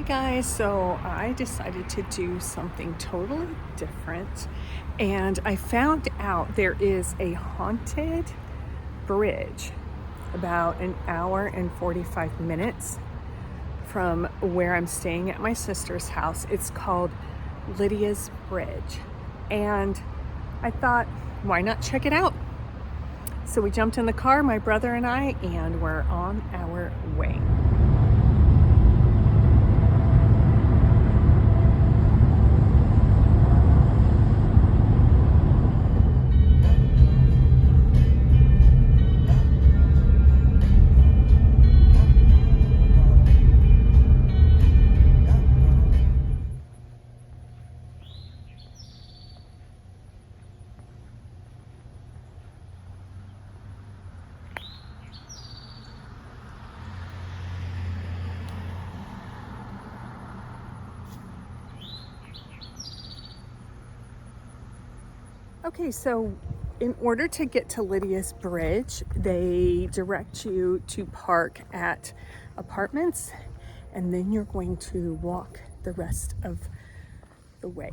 guys, so I decided to do something totally different, and I found out there is a haunted bridge about an hour and 45 minutes from where I'm staying at my sister's house. It's called Lydia's Bridge, and I thought, why not check it out? So we jumped in the car, my brother and I, and we're on our way. Okay, so in order to get to Lydia's Bridge, they direct you to park at apartments, and then you're going to walk the rest of the way.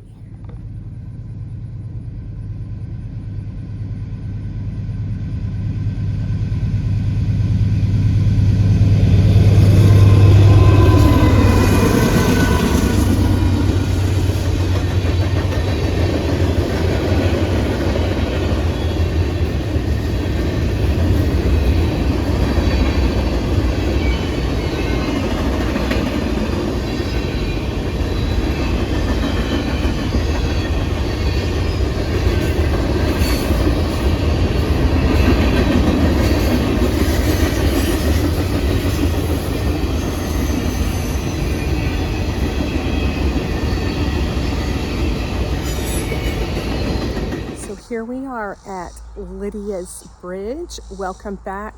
Here we are at Lydia's Bridge. Welcome back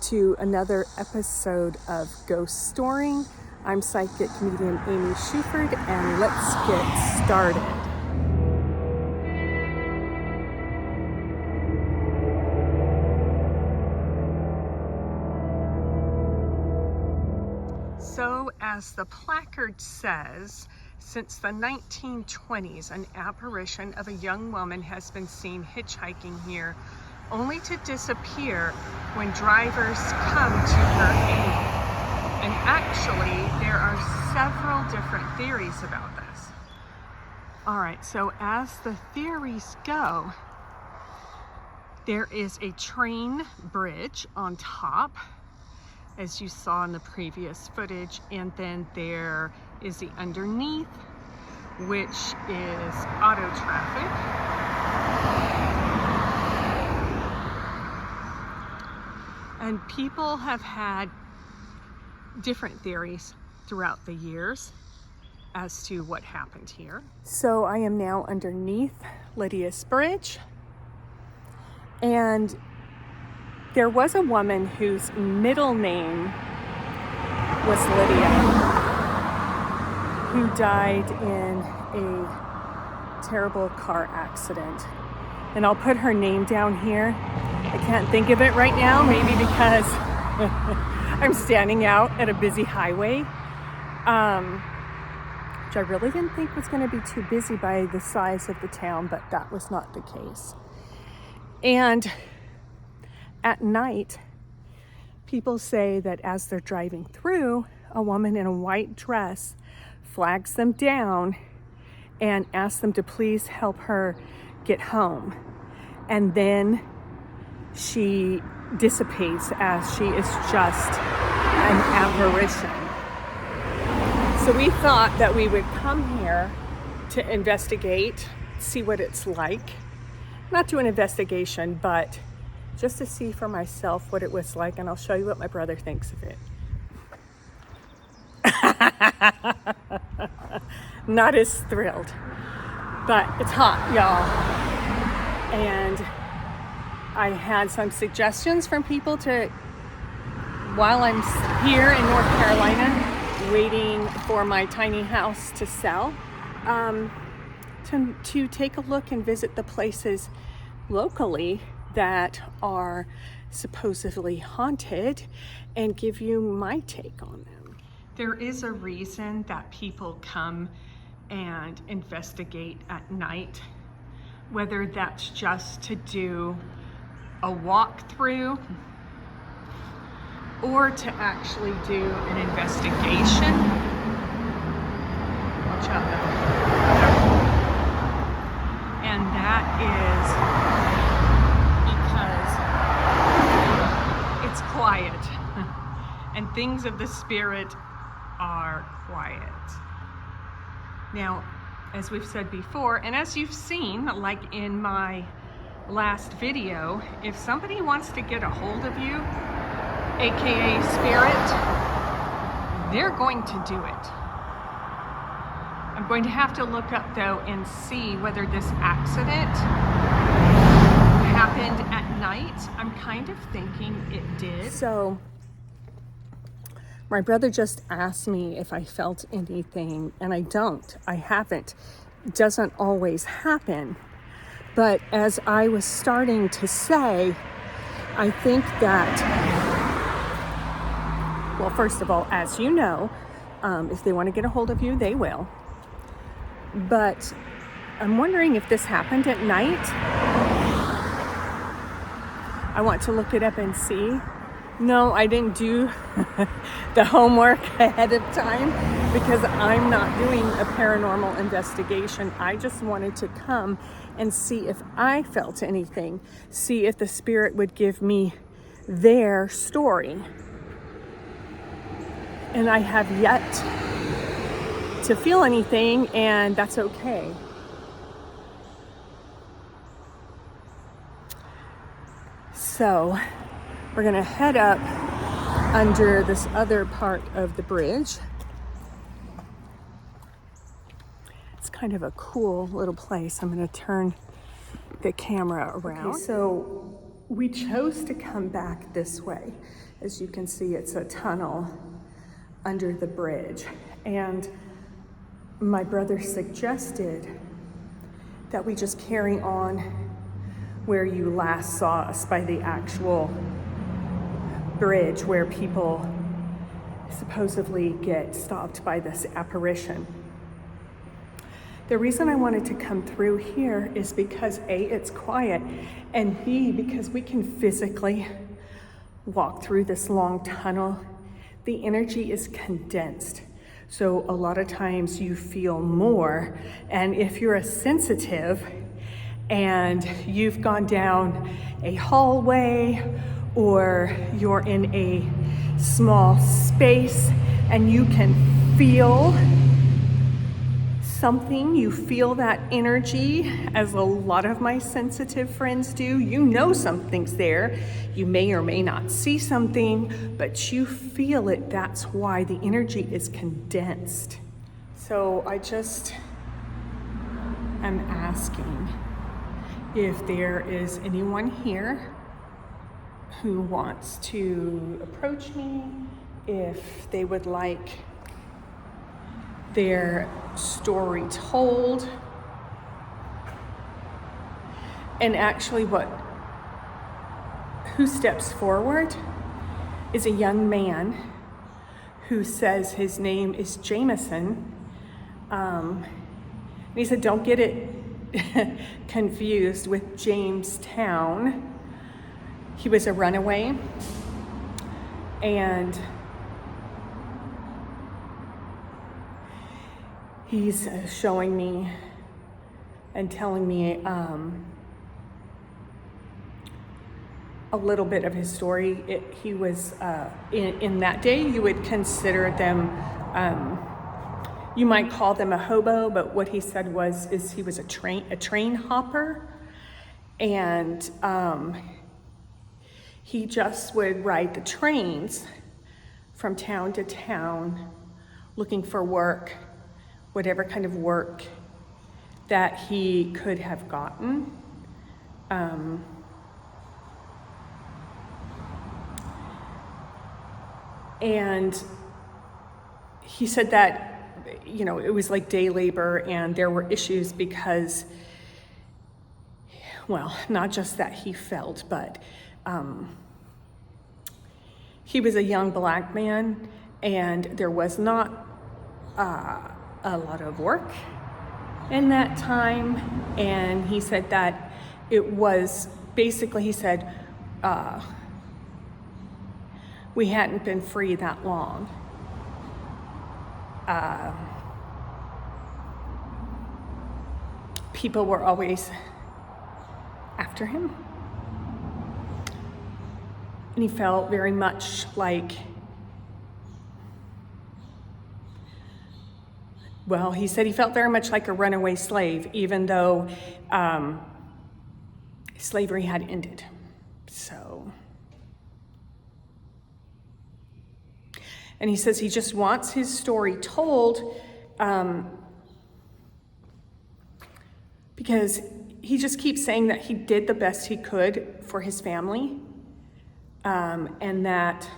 to another episode of Ghoststorying. I'm psychic comedian Amy Schuford, and let's get started. So, as the placard says, since the 1920s, an apparition of a young woman has been seen hitchhiking here, only to disappear when drivers come to her aid. And actually, there are several different theories about this. All right, so as the theories go, there is a train bridge on top, as you saw in the previous footage, and then there is the underneath, which is auto traffic. And people have had different theories throughout the years as to what happened here. So I am now underneath Lydia's Bridge, and there was a woman whose middle name was Lydia, who died in a terrible car accident. And I'll put her name down here. I can't think of it right now, maybe because I'm standing out at a busy highway, which I really didn't think was going to be too busy by the size of the town, but that was not the case. And at night, people say that as they're driving through, a woman in a white dress flags them down and asks them to please help her get home. And then she dissipates as she is just an apparition. So we thought that we would come here to investigate, see what it's like. Not do an investigation, but just to see for myself what it was like, and I'll show you what my brother thinks of it. Not as thrilled, but it's hot, y'all. And I had some suggestions from people while I'm here in North Carolina, waiting for my tiny house to sell, to take a look and visit the places locally that are supposedly haunted and give you my take on them. There is a reason that people come and investigate at night, whether that's just to do a walkthrough or to actually do an investigation. Watch out though. And that is because it's quiet and things of the spirit are quiet. Now, as we've said before, and as you've seen, like in my last video, if somebody wants to get a hold of you, aka spirit, they're going to do it. I'm going to have to look up though and see whether this accident happened at night. I'm kind of thinking it did. So my brother just asked me if I felt anything, and I don't. I haven't. It doesn't always happen. But as I was starting to say, I think that, well, first of all, as you know, if they want to get a hold of you, they will. But I'm wondering if this happened at night. I want to look it up and see. No, I didn't do the homework ahead of time because I'm not doing a paranormal investigation. I just wanted to come and see if I felt anything, see if the spirit would give me their story. And I have yet to feel anything, and that's okay. So we're gonna head up under this other part of the bridge. It's kind of a cool little place. I'm gonna turn the camera around. Okay, so we chose to come back this way. As you can see, it's a tunnel under the bridge. And my brother suggested that we just carry on where you last saw us, by the actual bridge where people supposedly get stopped by this apparition. The reason I wanted to come through here is because A, it's quiet, and B, because we can physically walk through this long tunnel. The energy is condensed. So a lot of times you feel more, and if you're a sensitive and you've gone down a hallway or you're in a small space and you can feel something, you feel that energy, as a lot of my sensitive friends do. You know something's there. You may or may not see something, but you feel it. That's why the energy is condensed. So I just am asking if there is anyone here who wants to approach me, if they would like their story told. And actually who steps forward is a young man who says his name is Jameson. And he said, don't get it confused with Jamestown. He was a runaway, and he's showing me and telling me a little bit of his story. He was, in that day, you would consider them, you might call them a hobo, but what he said is he was a train hopper, and he just would ride the trains from town to town looking for work, whatever kind of work that he could have gotten. And he said that, you know, it was like day labor, and there were issues because, well, not just that he felt, but he was a young black man, And there was not a lot of work in that time. And he said that it was basically, he said, we hadn't been free that long. People were always after him. And he felt very much like, well, he said he felt very much like a runaway slave, even though slavery had ended. So, and he says he just wants his story told because he just keeps saying that he did the best he could for his family, and that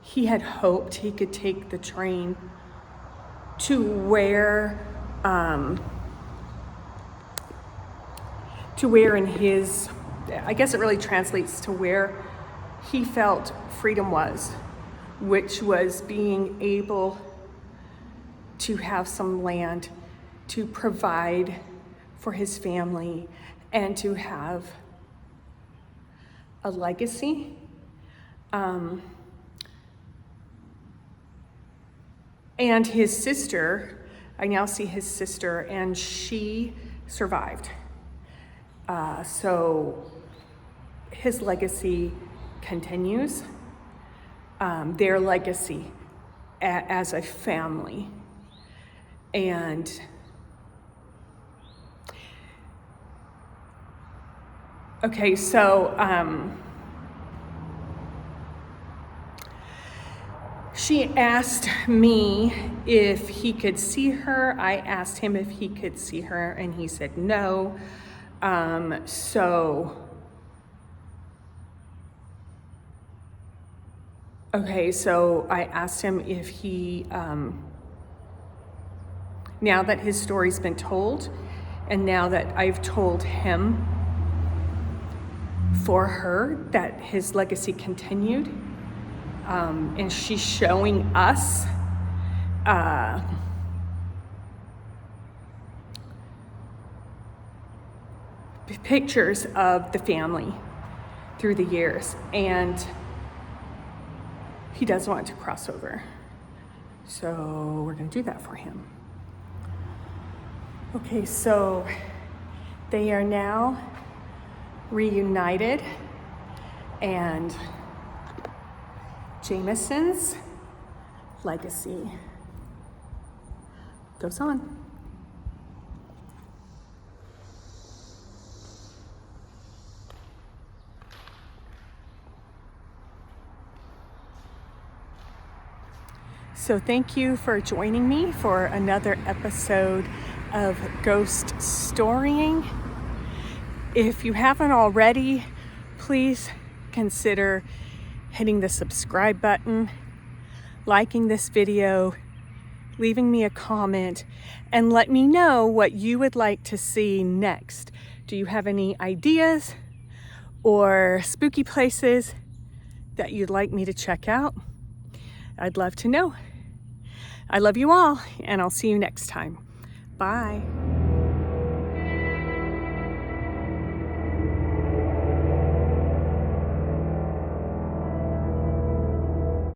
he had hoped he could take the train to where in his, I guess it really translates to where he felt freedom was, which was being able to have some land to provide for his family and to have a legacy. And his sister, I now see his sister, and she survived. So his legacy continues, their legacy as a family. And okay, so she asked me if he could see her. I asked him if he could see her, and he said no. So I asked him if he, now that his story's been told, and now that I've told him for her that his legacy continued, and she's showing us pictures of the family through the years, and he does want to cross over. So we're going to do that for him. Okay, so they are now reunited, and Jameson's legacy goes on. So thank you for joining me for another episode of Ghost Storying. If you haven't already, please consider hitting the subscribe button, liking this video, leaving me a comment, and let me know what you would like to see next. Do you have any ideas or spooky places that you'd like me to check out? I'd love to know. I love you all, and I'll see you next time. Bye.